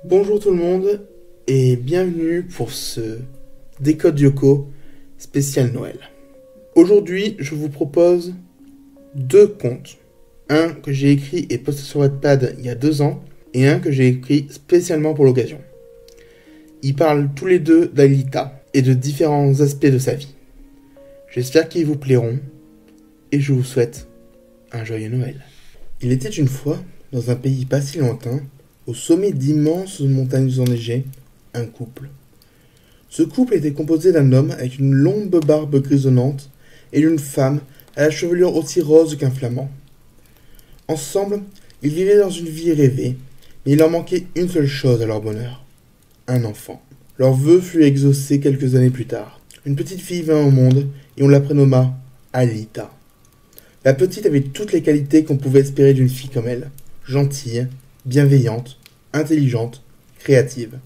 Bonjour tout le monde et bienvenue pour ce Décode Yoko spécial Noël. Aujourd'hui, je vous propose deux contes. Un que j'ai écrit et posté sur Wattpad il y a 2 ans et un que j'ai écrit spécialement pour l'occasion. Ils parlent tous les deux d'Alita et de différents aspects de sa vie. J'espère qu'ils vous plairont et je vous souhaite un joyeux Noël. Il était une fois, dans un pays pas si lointain, au sommet d'immenses montagnes enneigées, un couple. Ce couple était composé d'un homme avec une longue barbe grisonnante et d'une femme à la chevelure aussi rose qu'un flamand. Ensemble, ils vivaient dans une vie rêvée, mais il leur manquait une seule chose à leur bonheur, un enfant. Leur vœu fut exaucé quelques années plus tard. Une petite fille vint au monde et on la prénomma Alita. La petite avait toutes les qualités qu'on pouvait espérer d'une fille comme elle, gentille, bienveillante, intelligente, créative.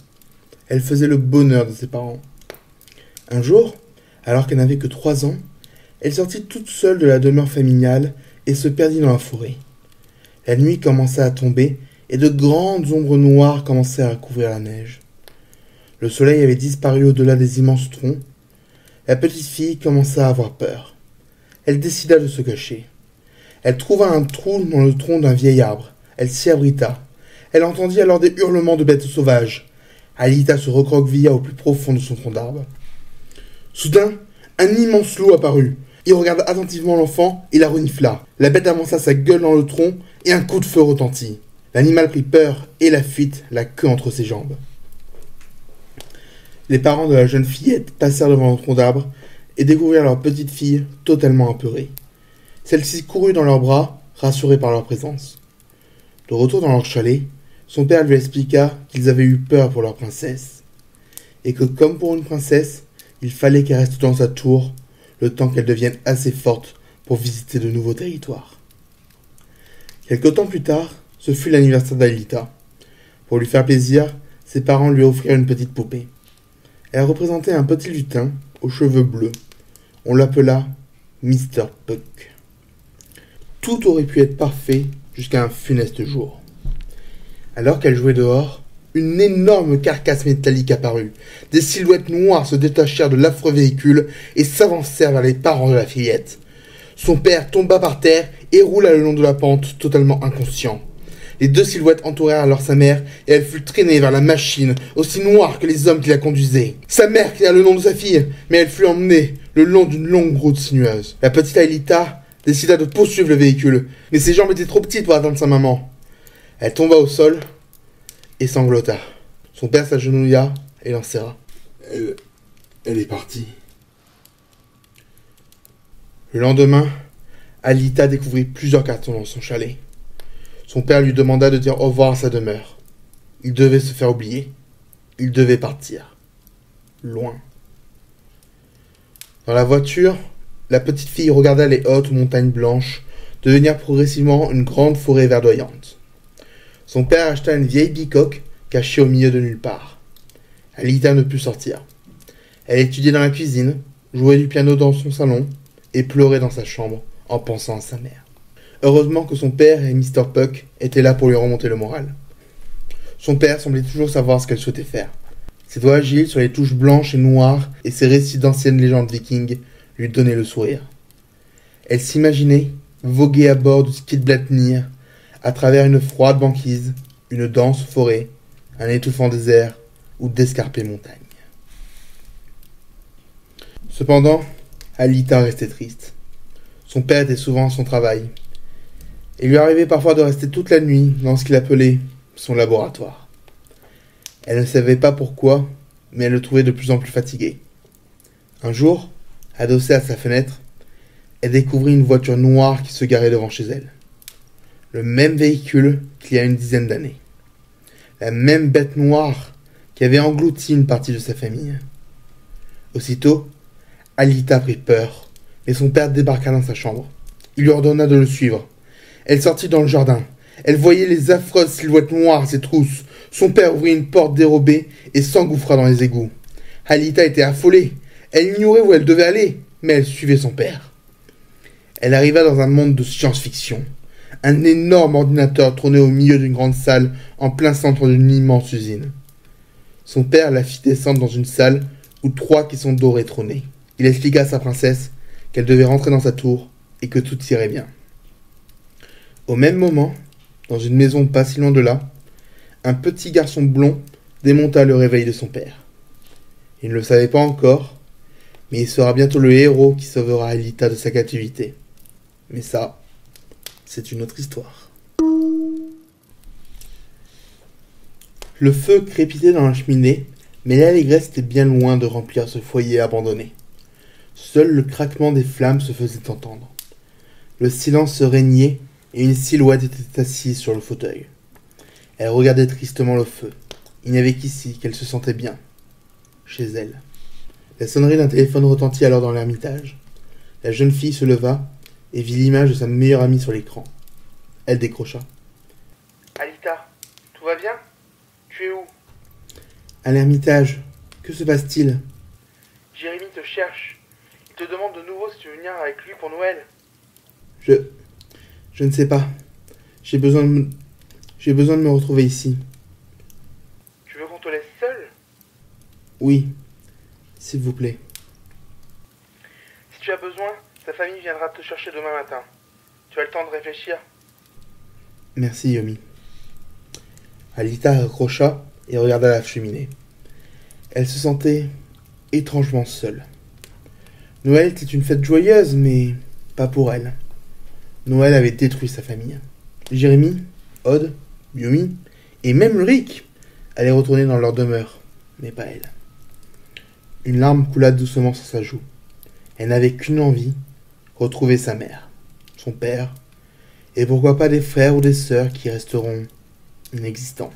Elle faisait le bonheur de ses parents. Un jour, alors qu'elle n'avait que 3 ans, elle sortit toute seule de la demeure familiale et se perdit dans la forêt. La nuit commença à tomber et de grandes ombres noires commencèrent à couvrir la neige. Le soleil avait disparu au-delà des immenses troncs. La petite fille commença à avoir peur. Elle décida de se cacher. Elle trouva un trou dans le tronc d'un vieil arbre. Elle s'y abrita. Elle entendit alors des hurlements de bêtes sauvages. Alita se recroquevilla au plus profond de son tronc d'arbre. Soudain, un immense loup apparut. Il regarda attentivement l'enfant et la renifla. La bête avança sa gueule dans le tronc et un coup de feu retentit. L'animal prit peur et la fuite, la queue entre ses jambes. Les parents de la jeune fillette passèrent devant le tronc d'arbre et découvrirent leur petite fille totalement apeurée. Celle-ci courut dans leurs bras, rassurée par leur présence. De retour dans leur chalet, son père lui expliqua qu'ils avaient eu peur pour leur princesse, et que comme pour une princesse, il fallait qu'elle reste dans sa tour le temps qu'elle devienne assez forte pour visiter de nouveaux territoires. Quelque temps plus tard, ce fut l'anniversaire d'Alita. Pour lui faire plaisir, ses parents lui offrirent une petite poupée. Elle représentait un petit lutin aux cheveux bleus. On l'appela Mr. Puck. Tout aurait pu être parfait jusqu'à un funeste jour. Alors qu'elle jouait dehors, une énorme carcasse métallique apparut. Des silhouettes noires se détachèrent de l'affreux véhicule et s'avancèrent vers les parents de la fillette. Son père tomba par terre et roula le long de la pente, totalement inconscient. Les deux silhouettes entourèrent alors sa mère et elle fut traînée vers la machine, aussi noire que les hommes qui la conduisaient. Sa mère cria le nom de sa fille, mais elle fut emmenée le long d'une longue route sinueuse. La petite Alita décida de poursuivre le véhicule, mais ses jambes étaient trop petites pour atteindre sa maman. Elle tomba au sol et sanglota. Son père s'agenouilla et l'enserra. Elle est partie. Le lendemain, Alita découvrit plusieurs cartons dans son chalet. Son père lui demanda de dire au revoir à sa demeure. Il devait se faire oublier. Il devait partir. Loin. Dans la voiture, la petite fille regarda les hautes montagnes blanches devenir progressivement une grande forêt verdoyante. Son père acheta une vieille bicoque cachée au milieu de nulle part. Alita ne put sortir. Elle étudiait dans la cuisine, jouait du piano dans son salon et pleurait dans sa chambre en pensant à sa mère. Heureusement que son père et Mr. Puck étaient là pour lui remonter le moral. Son père semblait toujours savoir ce qu'elle souhaitait faire. Ses doigts agiles sur les touches blanches et noires et ses récits d'anciennes légendes vikings lui donnaient le sourire. Elle s'imaginait voguer à bord du Skidbladnir à travers une froide banquise, une dense forêt, un étouffant désert ou d'escarpées montagnes. Cependant, Alita restait triste. Son père était souvent à son travail. Il lui arrivait parfois de rester toute la nuit dans ce qu'il appelait son laboratoire. Elle ne savait pas pourquoi, mais elle le trouvait de plus en plus fatigué. Un jour, adossée à sa fenêtre, elle découvrit une voiture noire qui se garait devant chez elle. Le même véhicule qu'il y a une dizaine d'années. La même bête noire qui avait englouti une partie de sa famille. Aussitôt, Alita prit peur, mais son père débarqua dans sa chambre. Il lui ordonna de le suivre. Elle sortit dans le jardin. Elle voyait les affreuses silhouettes noires et trousses. Son père ouvrit une porte dérobée et s'engouffra dans les égouts. Alita était affolée. Elle ignorait où elle devait aller, mais elle suivait son père. Elle arriva dans un monde de science-fiction. Un énorme ordinateur trônait au milieu d'une grande salle, en plein centre d'une immense usine. Son père la fit descendre dans une salle où 3 caissons dorés trônaient. Il expliqua à sa princesse qu'elle devait rentrer dans sa tour et que tout irait bien. Au même moment, dans une maison pas si loin de là, un petit garçon blond démonta le réveil de son père. Il ne le savait pas encore, mais il sera bientôt le héros qui sauvera Alita de sa captivité. Mais ça, c'est une autre histoire. Le feu crépitait dans la cheminée, mais l'allégresse était bien loin de remplir ce foyer abandonné. Seul le craquement des flammes se faisait entendre. Le silence se régnait et une silhouette était assise sur le fauteuil. Elle regardait tristement le feu. Il n'y avait qu'ici qu'elle se sentait bien. Chez elle. La sonnerie d'un téléphone retentit alors dans l'ermitage. La jeune fille se leva et vit l'image de sa meilleure amie sur l'écran. Elle décrocha. Alita, tout va bien? Tu es où? À l'ermitage. Que se passe-t-il? Jérémy te cherche. Il te demande de nouveau si tu veux venir avec lui pour Noël. Je ne sais pas. J'ai besoin de me retrouver ici. Tu veux qu'on te laisse seul? Oui, s'il vous plaît. Si tu as besoin, ta famille viendra te chercher demain matin. Tu as le temps de réfléchir. Merci, Yomi. Alita raccrocha et regarda la cheminée. Elle se sentait étrangement seule. Noël était une fête joyeuse, mais pas pour elle. Noël avait détruit sa famille. Jérémy, Odd, Yomi et même Ulrich allaient retourner dans leur demeure, mais pas elle. Une larme coula doucement sur sa joue. Elle n'avait qu'une envie, retrouver sa mère, son père, et pourquoi pas des frères ou des sœurs qui resteront inexistants.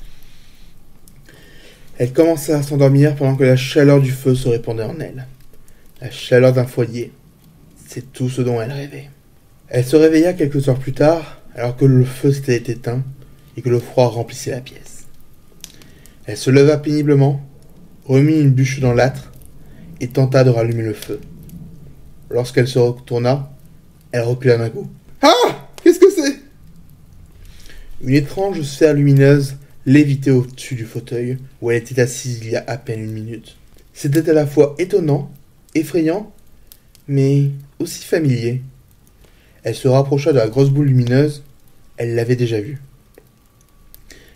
Elle commença à s'endormir pendant que la chaleur du feu se répandait en elle. La chaleur d'un foyer, c'est tout ce dont elle rêvait. Elle se réveilla quelques heures plus tard, alors que le feu s'était éteint et que le froid remplissait la pièce. Elle se leva péniblement, remit une bûche dans l'âtre et tenta de rallumer le feu. Lorsqu'elle se retourna, elle recula d'un coup. « Ah! Qu'est-ce que c'est ?» Une étrange sphère lumineuse lévitait au-dessus du fauteuil où elle était assise il y a à peine une minute. C'était à la fois étonnant, effrayant, mais aussi familier. Elle se rapprocha de la grosse boule lumineuse. Elle l'avait déjà vue.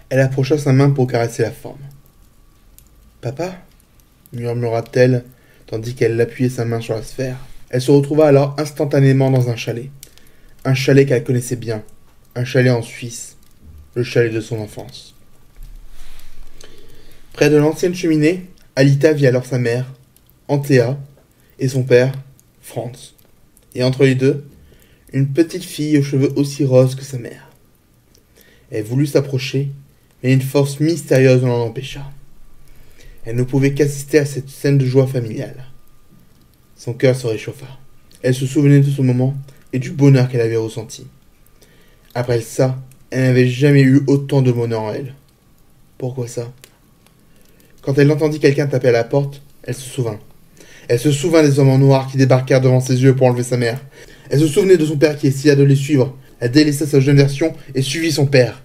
Elle approcha sa main pour caresser la forme. « Papa ?» murmura-t-elle, tandis qu'elle appuyait sa main sur la sphère. Elle se retrouva alors instantanément dans un chalet. Un chalet qu'elle connaissait bien. Un chalet en Suisse. Le chalet de son enfance. Près de l'ancienne cheminée, Alita vit alors sa mère, Antea, et son père, Franz. Et entre les deux, une petite fille aux cheveux aussi roses que sa mère. Elle voulut s'approcher, mais une force mystérieuse l'en empêcha. Elle ne pouvait qu'assister à cette scène de joie familiale. Son cœur se réchauffa. Elle se souvenait de ce moment et du bonheur qu'elle avait ressenti. Après ça, elle n'avait jamais eu autant de bonheur en elle. Pourquoi ça? Quand elle entendit quelqu'un taper à la porte, elle se souvint. Elle se souvint des hommes en noir qui débarquèrent devant ses yeux pour enlever sa mère. Elle se souvenait de son père qui essaya de les suivre. Elle délaissa sa jeune version et suivit son père.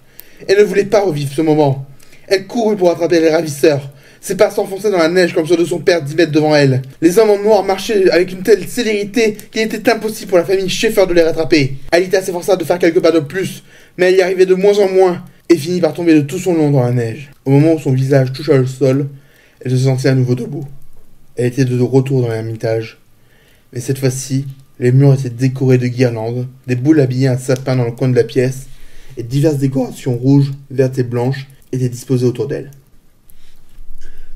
Elle ne voulait pas revivre ce moment. Elle courut pour attraper les ravisseurs. Ses pas s'enfonçaient dans la neige comme ceux de son père 10 mètres devant elle. Les hommes en noir marchaient avec une telle célérité qu'il était impossible pour la famille Schaeffer de les rattraper. Alita s'efforça de faire quelques pas de plus, mais elle y arrivait de moins en moins et finit par tomber de tout son long dans la neige. Au moment où son visage toucha le sol, elle se sentit à nouveau debout. Elle était de retour dans l'ermitage. Mais cette fois-ci, les murs étaient décorés de guirlandes, des boules habillaient un sapin dans le coin de la pièce, et diverses décorations rouges, vertes et blanches étaient disposées autour d'elle.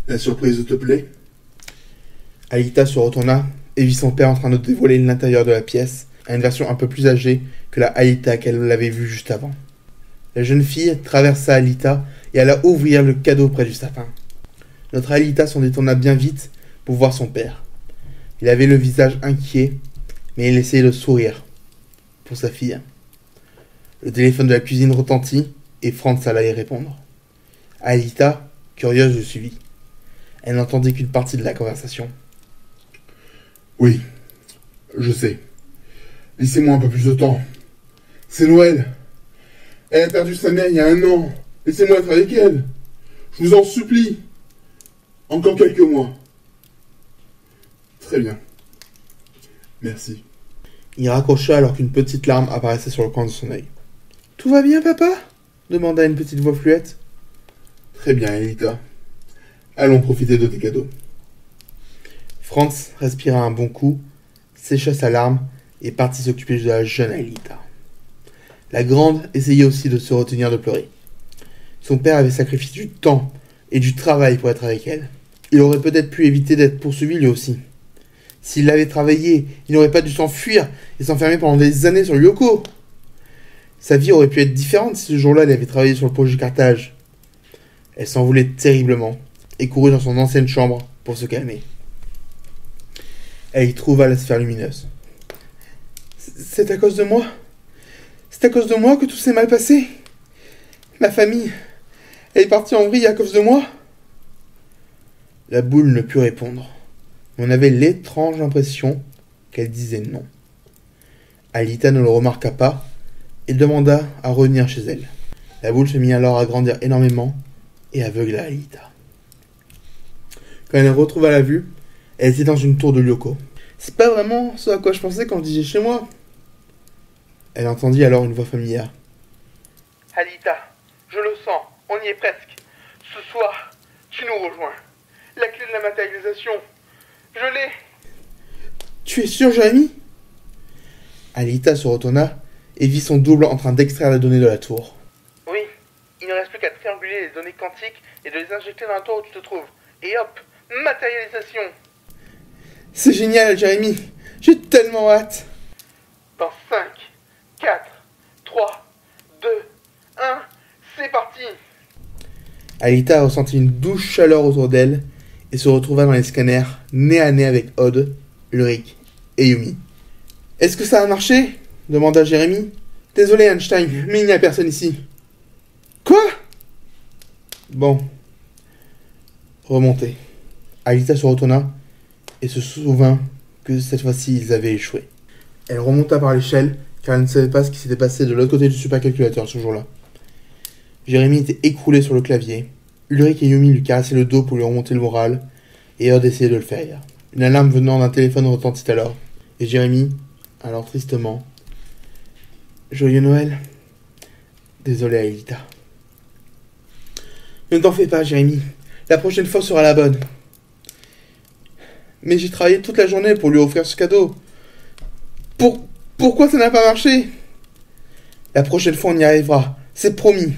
La surprise te plaît? Alita se retourna et vit son père en train de dévoiler l'intérieur de la pièce à une version un peu plus âgée que la Alita qu'elle l'avait vue juste avant. La jeune fille traversa Alita et alla ouvrir le cadeau près du sapin. Notre Alita s'en détourna bien vite pour voir son père. Il avait le visage inquiet, mais il essayait de sourire pour sa fille. Le téléphone de la cuisine retentit et Franz alla y répondre. Alita, curieuse, le suivit. Elle n'entendait qu'une partie de la conversation. Oui, je sais. Laissez-moi un peu plus de temps. C'est Noël. Elle a perdu sa mère il y a 1 an. Laissez-moi être avec elle. Je vous en supplie. Encore quelques mois. Très bien. Merci. Il raccrocha alors qu'une petite larme apparaissait sur le coin de son œil. « Tout va bien, papa ?» demanda une petite voix fluette. « Très bien, Elita. Allons profiter de tes cadeaux. » Franz respira un bon coup, sécha sa larme et partit s'occuper de la jeune Elita. La grande essayait aussi de se retenir de pleurer. Son père avait sacrifié du temps et du travail pour être avec elle. Il aurait peut-être pu éviter d'être poursuivi lui aussi. S'il avait travaillé, il n'aurait pas dû s'enfuir et s'enfermer pendant des années sur Lyoko. Sa vie aurait pu être différente si ce jour-là il avait travaillé sur le projet Carthage. Elle s'en voulait terriblement et courut dans son ancienne chambre pour se calmer. Elle y trouva la sphère lumineuse. « C'est à cause de moi ? C'est à cause de moi que tout s'est mal passé ? Ma famille, elle est partie en vrille à cause de moi ?» La boule ne put répondre. On avait l'étrange impression qu'elle disait non. Alita ne le remarqua pas et demanda à revenir chez elle. La boule se mit alors à grandir énormément et aveugla Alita. Quand elle retrouva la vue, elle était dans une tour de Lyoko. « C'est pas vraiment ce à quoi je pensais quand je disais chez moi. » Elle entendit alors une voix familière. « Alita, je le sens, on y est presque. Ce soir, tu nous rejoins. La clé de la matérialisation, je l'ai. » « Tu es sûr, Jérémy ?» Alita se retourna et vit son double en train d'extraire les données de la tour. « Oui, il ne reste plus qu'à trianguler les données quantiques et de les injecter dans la tour où tu te trouves. Et hop, matérialisation. » C'est génial, Jérémy. J'ai tellement hâte. Dans 5, 4, 3, 2, 1, c'est parti. Alita ressentit une douce chaleur autour d'elle et se retrouva dans les scanners, nez à nez avec Odd, Ulrich et Yumi. « Est-ce que ça a marché ?» demanda Jérémy. « Désolé, Einstein, mais il n'y a personne ici. »« Quoi ?» Bon. Remontez. Alita se retourna et se souvint que cette fois-ci ils avaient échoué. Elle remonta par l'échelle car elle ne savait pas ce qui s'était passé de l'autre côté du supercalculateur ce jour-là. Jérémy était écroulé sur le clavier. Ulrich et Yumi lui caressaient le dos pour lui remonter le moral et Odd essayait de le faire. Une alarme venant d'un téléphone retentit alors et Jérémy, alors tristement, « Joyeux Noël. Désolé, Alita. »« Ne t'en fais pas, Jérémy. La prochaine fois sera la bonne. » « Mais j'ai travaillé toute la journée pour lui offrir ce cadeau. Pourquoi ça n'a pas marché ? » ?»« La prochaine fois, on y arrivera. C'est promis. » »«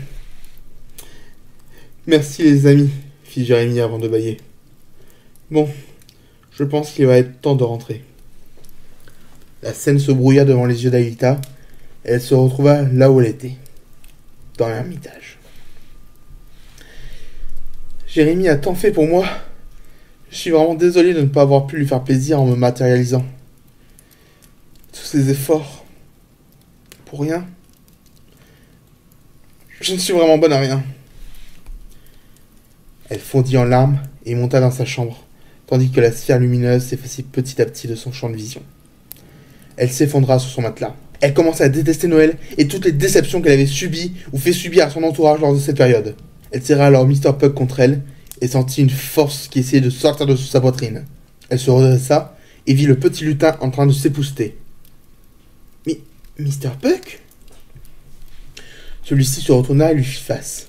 Merci, les amis, » fit Jérémy avant de bâiller. « Bon, je pense qu'il va être temps de rentrer. » La scène se brouilla devant les yeux d'Alita et elle se retrouva là où elle était, dans l'ermitage. « Jérémy a tant fait pour moi. Je suis vraiment désolé de ne pas avoir pu lui faire plaisir en me matérialisant. Tous ces efforts. Pour rien. Je ne suis vraiment bonne à rien. » Elle fondit en larmes et monta dans sa chambre, tandis que la sphère lumineuse s'effaçait petit à petit de son champ de vision. Elle s'effondra sur son matelas. Elle commença à détester Noël et toutes les déceptions qu'elle avait subies ou fait subir à son entourage lors de cette période. Elle serra alors Mr. Puck contre elle et sentit une force qui essayait de sortir de sa poitrine. Elle se redressa et vit le petit lutin en train de s'épousseter. « Mais, Mr. Puck ?» Celui-ci se retourna et lui fit face.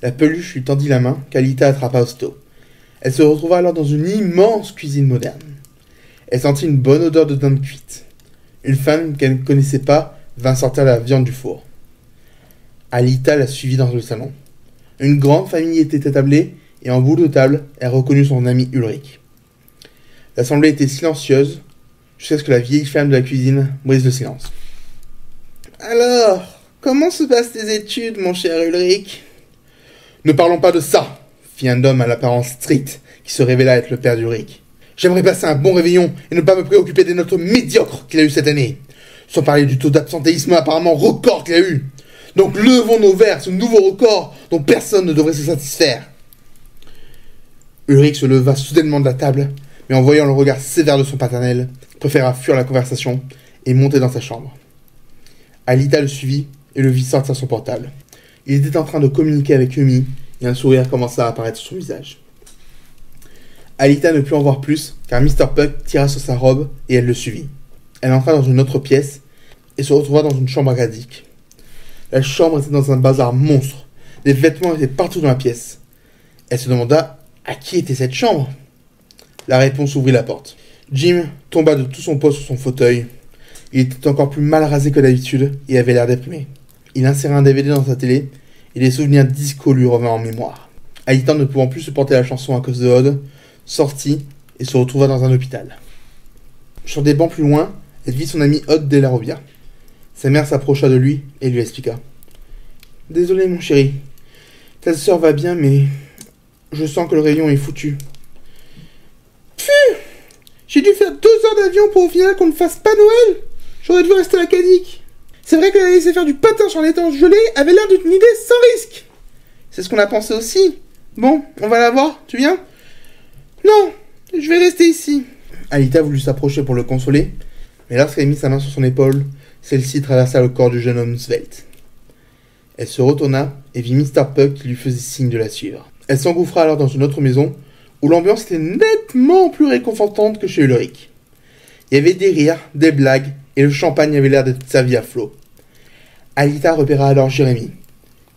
La peluche lui tendit la main qu'Alita attrapa aussitôt. Elle se retrouva alors dans une immense cuisine moderne. Elle sentit une bonne odeur de dinde cuite. Une femme qu'elle ne connaissait pas vint sortir la viande du four. Alita la suivit dans le salon. Une grande famille était établée et en bout de table, elle reconnut son ami Ulrich. L'assemblée était silencieuse jusqu'à ce que la vieille femme de la cuisine brise le silence. « Alors, comment se passent tes études, mon cher Ulrich ?»« Ne parlons pas de ça !» fit un homme à l'apparence stricte qui se révéla être le père d'Ulrich. « J'aimerais passer un bon réveillon et ne pas me préoccuper des notes médiocres qu'il a eues cette année. Sans parler du taux d'absentéisme apparemment record qu'il a eu. Donc levons nos verres à ce nouveau record dont personne ne devrait se satisfaire. » Ulrich se leva soudainement de la table, mais en voyant le regard sévère de son paternel, préféra fuir la conversation et monter dans sa chambre. Alita le suivit et le vit sortir son portable. Il était en train de communiquer avec Yumi et un sourire commença à apparaître sur son visage. Alita ne put en voir plus car Mr. Puck tira sur sa robe et elle le suivit. Elle entra dans une autre pièce et se retrouva dans une chambre acadique. La chambre était dans un bazar monstre. Des vêtements étaient partout dans la pièce. Elle se demanda à qui était cette chambre. La réponse ouvrit la porte. Jim tomba de tout son poids sur son fauteuil. Il était encore plus mal rasé que d'habitude et avait l'air déprimé. Il inséra un DVD dans sa télé et des souvenirs disco lui revinrent en mémoire. Alita, ne pouvant plus supporter la chanson à cause de Odd, sortit et se retrouva dans un hôpital. Sur des bancs plus loin, elle vit son ami Odd de la Robia. Sa mère s'approcha de lui et lui expliqua. « Désolé mon chéri, ta sœur va bien mais je sens que le rayon est foutu. » Pfuh! J'ai dû faire 2 heures d'avion pour au final qu'on ne fasse pas Noël. J'aurais dû rester à Cadic. C'est vrai que la laisser faire du patin sur l'étang gelé avait l'air d'une idée sans risque. C'est ce qu'on a pensé aussi. Bon, on va la voir, tu viens? Non, je vais rester ici. Alita voulut s'approcher pour le consoler, mais lorsqu'elle mit sa main sur son épaule, celle-ci traversa le corps du jeune homme svelte. Elle se retourna et vit Mr. Puck qui lui faisait signe de la suivre. Elle s'engouffra alors dans une autre maison, où l'ambiance était nettement plus réconfortante que chez Ulrich. Il y avait des rires, des blagues, et le champagne avait l'air d'être servi à flot. Alita repéra alors Jérémy.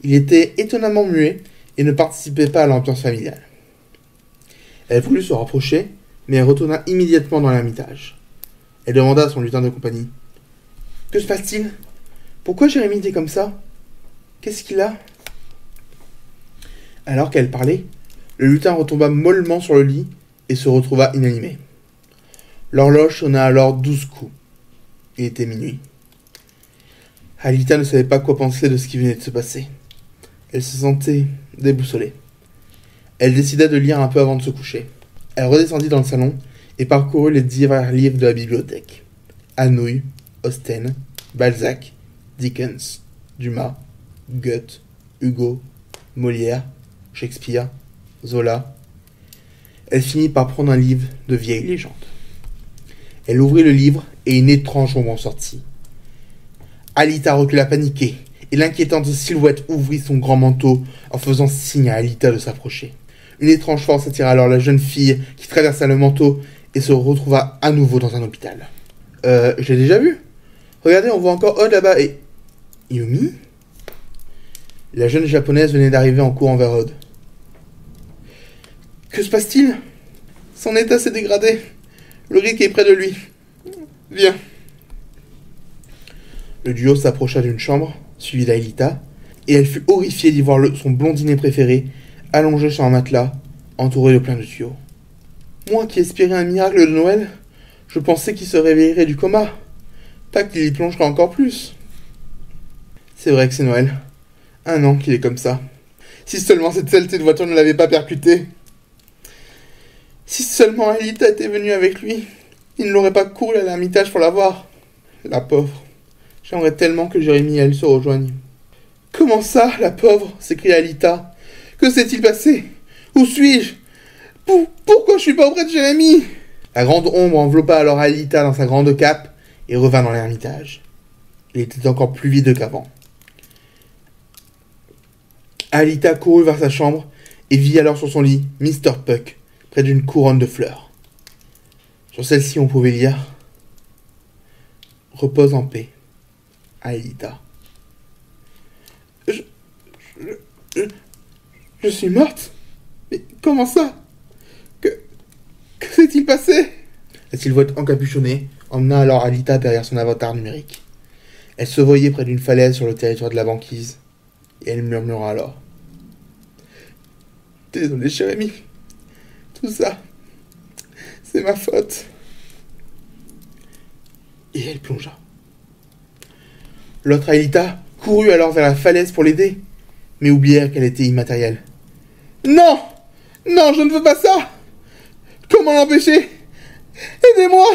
Il était étonnamment muet et ne participait pas à l'ambiance familiale. Elle voulut se rapprocher, mais elle retourna immédiatement dans l'ermitage. Elle demanda à son lutin de compagnie. « Que se passe-t-il? Pourquoi Jérémy était comme ça? Qu'est-ce qu'il a ?» Alors qu'elle parlait, le lutin retomba mollement sur le lit et se retrouva inanimé. L'horloge sonna alors 12 coups. Il était minuit. Alita ne savait pas quoi penser de ce qui venait de se passer. Elle se sentait déboussolée. Elle décida de lire un peu avant de se coucher. Elle redescendit dans le salon et parcourut les divers livres de la bibliothèque. Anouilh, Austen, Balzac, Dickens, Dumas, Goethe, Hugo, Molière, Shakespeare, Zola. Elle finit par prendre un livre de vieilles légendes. Elle ouvrit le livre et une étrange ombre en sortit. Alita recula paniquée et l'inquiétante silhouette ouvrit son grand manteau en faisant signe à Alita de s'approcher. Une étrange force attira alors la jeune fille qui traversa le manteau et se retrouva à nouveau dans un hôpital. Je l'ai déjà vu. Regardez, on voit encore Odd là-bas et... Yumi? La jeune japonaise venait d'arriver en courant vers Odd. Que se passe-t-il? Son état s'est dégradé. Ulrich est près de lui. Viens. Le duo s'approcha d'une chambre, suivi d'Alita, et elle fut horrifiée d'y voir son blondinet préféré, allongé sur un matelas, entouré de plein de tuyaux. Moi qui espérais un miracle de Noël, je pensais qu'il se réveillerait du coma, pas qu'il y plongerait encore plus. C'est vrai que c'est Noël. 1 an qu'il est comme ça. Si seulement cette saleté de voiture ne l'avait pas percuté. Si seulement Alita était venue avec lui, il ne l'aurait pas couru à l'ermitage pour la voir. La pauvre. J'aimerais tellement que Jérémy et elle se rejoignent. Comment ça, la pauvre? S'écria Alita. Que s'est-il passé? Où suis-je? Pourquoi je suis pas auprès de Jérémy? La grande ombre enveloppa alors Alita dans sa grande cape et revint dans l'ermitage. Il était encore plus vide qu'avant. Alita courut vers sa chambre et vit alors sur son lit Mr. Puck, près d'une couronne de fleurs. Sur celle-ci, on pouvait lire « Repose en paix, Alita. » Je suis morte? Mais comment ça? Que s'est-il passé? La silhouette encapuchonnée emmena alors Alita derrière son avatar numérique. Elle se voyait près d'une falaise sur le territoire de la banquise, et elle murmura alors. « Désolé, Jérémy. Tout ça, c'est ma faute. » Et elle plongea. L'autre Alita courut alors vers la falaise pour l'aider, mais oublièrent qu'elle était immatérielle. « Non! Non, je ne veux pas ça! Comment l'empêcher? Aidez-moi !»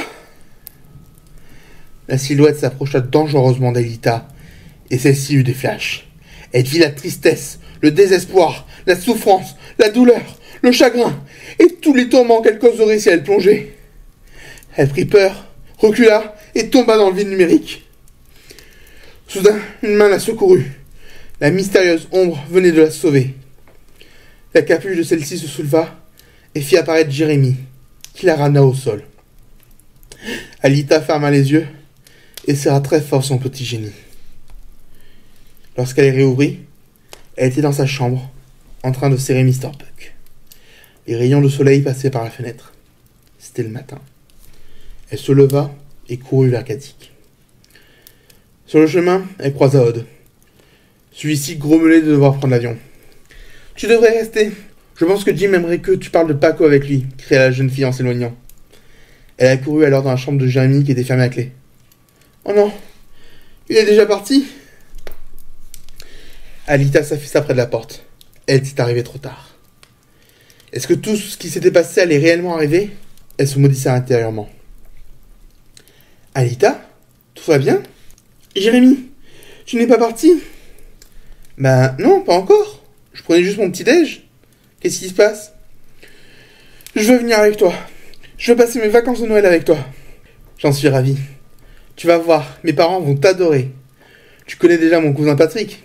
La silhouette s'approcha dangereusement d'Alita, et celle-ci eut des flashs. Elle vit la tristesse, le désespoir, la souffrance, la douleur, le chagrin, et tous les tourments qu'elle causerait si elle plongeait. Elle prit peur, recula, et tomba dans le vide numérique. Soudain, une main l'a secourue. La mystérieuse ombre venait de la sauver. La capuche de celle-ci se souleva et fit apparaître Jérémie, qui la ramena au sol. Alita ferma les yeux et serra très fort son petit génie. Lorsqu'elle les réouvrit, elle était dans sa chambre, en train de serrer Mr. Puck. Les rayons de soleil passaient par la fenêtre. C'était le matin. Elle se leva et courut vers Caddick. Sur le chemin, elle croisa Odd. Celui-ci grommelait de devoir prendre l'avion. « Tu devrais rester. Je pense que Jim aimerait que tu parles de Paco avec lui, » cria la jeune fille en s'éloignant. Elle accourut alors dans la chambre de Jérémie qui était fermée à clé. « Oh non, il est déjà parti ?» Alita s'afficha près de la porte. Elle était arrivée trop tard. Est-ce que tout ce qui s'était passé allait réellement arriver? Elle se maudissait intérieurement. « Alita, tout va bien? Jérémie, tu n'es pas parti? » Ben non, pas encore. Je prenais juste mon petit-déj. Qu'est-ce qui se passe? Je veux venir avec toi. Je veux passer mes vacances de Noël avec toi. J'en suis ravi. Tu vas voir, mes parents vont t'adorer. Tu connais déjà mon cousin Patrick.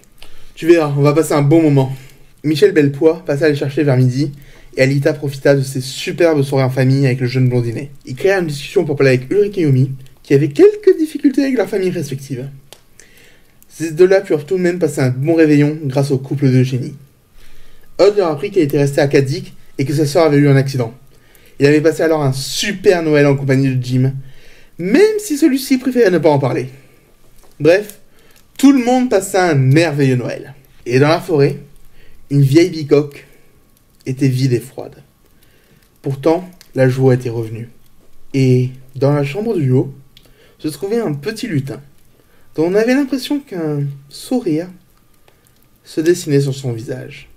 Tu verras, on va passer un bon moment. Michel Belpois passa les chercher vers midi et Alita profita de ces superbes soirées en famille avec le jeune blondinet. Ils créèrent une discussion pour parler avec Ulrich et Yumi, qui avaient quelques difficultés avec leurs familles respectives. Ces deux-là purent tout de même passer un bon réveillon grâce au couple de génie. Odd leur apprit qu'elle était restée à Caddick et que sa sœur avait eu un accident. Il avait passé alors un super Noël en compagnie de Jim, même si celui-ci préférait ne pas en parler. Bref, tout le monde passa un merveilleux Noël. Et dans la forêt, une vieille bicoque était vide et froide. Pourtant, la joie était revenue. Et dans la chambre du haut, se trouvait un petit lutin, dont on avait l'impression qu'un sourire se dessinait sur son visage.